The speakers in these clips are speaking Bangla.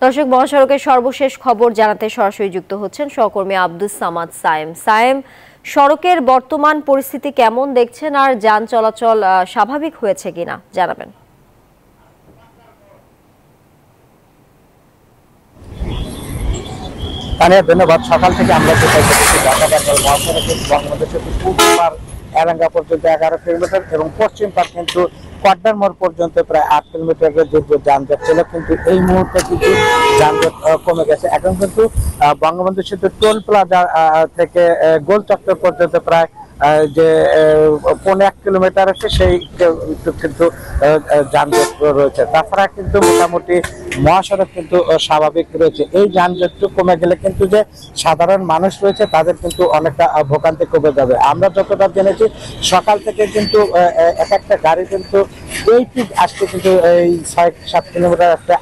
দর্শক, মহাসড়কের সর্বশেষ খবর জানাতে সরাসরি যুক্ত হচ্ছেন সহকর্মী আব্দুস সামাদ সায়েম। সায়েম, সড়কের বর্তমান পরিস্থিতি কেমন দেখছেন আর যান চলাচল স্বাভাবিক হয়েছে কিনা জানাবেন। ধন্যবাদ। সকাল থেকে আমরা মহাসড়কের বাংলাদেশের পূর্বপার এলাঙ্গা পর্যন্ত 11 কিলোমিটার এবং পশ্চিম পার কিন্তু কড্ডার মোড় পর্যন্ত প্রায় 8 কিলোমিটারের দীর্ঘ যানজট ছিল, কিন্তু এই মুহূর্তে কিন্তু যানজট কমে গেছে। এখন কিন্তু বঙ্গবন্ধু সেতু টোল প্লাজা থেকে গোল চত্বর পর্যন্ত প্রায় যে 1.5 কিলোমিটার আছে, সেই কিন্তু যানজট রয়েছে। তাছাড়া কিন্তু মোটামুটি মহাসড়ক কিন্তু স্বাভাবিক রয়েছে। এই যানজট কমে গেলে কিন্তু যে সাধারণ মানুষ রয়েছে তাদের কিন্তু অনেকটা ভোগান্তি কমে যাবে। আমরা যতটা জেনেছি সকাল থেকে কিন্তু এক একটা গাড়ি কিন্তু এই ঠিক আসতে কিন্তু এই 6-7 কিলোমিটার আসতে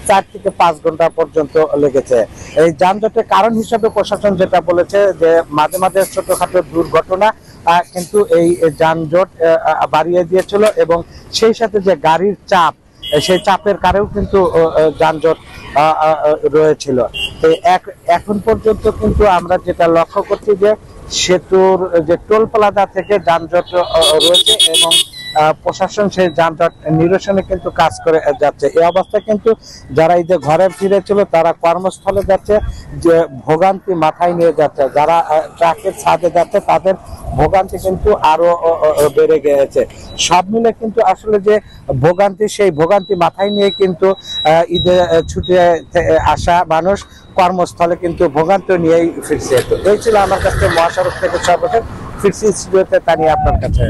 4 থেকে 5 ঘন্টা পর্যন্ত লেগেছে। এই যানজটের কারণ হিসেবে প্রশাসন যেটা বলেছে যে মাঝে মাঝে ছোটখাটো দুর্ঘটনা কিন্তু এই যানজট বাড়িয়ে দিয়েছিল এবং সেই সাথে যে গাড়ির চাপ, সেই চাপের কারণেও কিন্তু যানজট রয়েছিল। এখন পর্যন্ত কিন্তু আমরা যেটা লক্ষ্য করছি যে সেতুর যে টোল প্লাজা থেকে যানজট রয়েছে এবং প্রশাসন সেই যানজট নিরসনে কিন্তু কাজ করে যাচ্ছে। এই অবস্থায় কিন্তু যারা এই যে ঘরে ফিরেছিল তারা কর্মস্থলে যাচ্ছে, যে ভোগান্তি মাথায় নিয়ে যাচ্ছে। যারা ট্রাকের ছাদে যাচ্ছে তাদের ভোগান্তি কিন্তু আরো বেড়ে গেছে। সব মিলে কিন্তু আসলে যে ভোগান্তি, সেই ভোগান্তি মাথায় নিয়ে কিন্তু ঈদে ছুটে আসা মানুষ কর্মস্থলে কিন্তু ভোগান্তি নিয়েই ফিরছে। তো এই ছিল আমার কাছে মহাসড়ক থেকে সর্বশেষ। ফিরছি স্টুডিওতে, তা নিয়ে আপনার কাছে।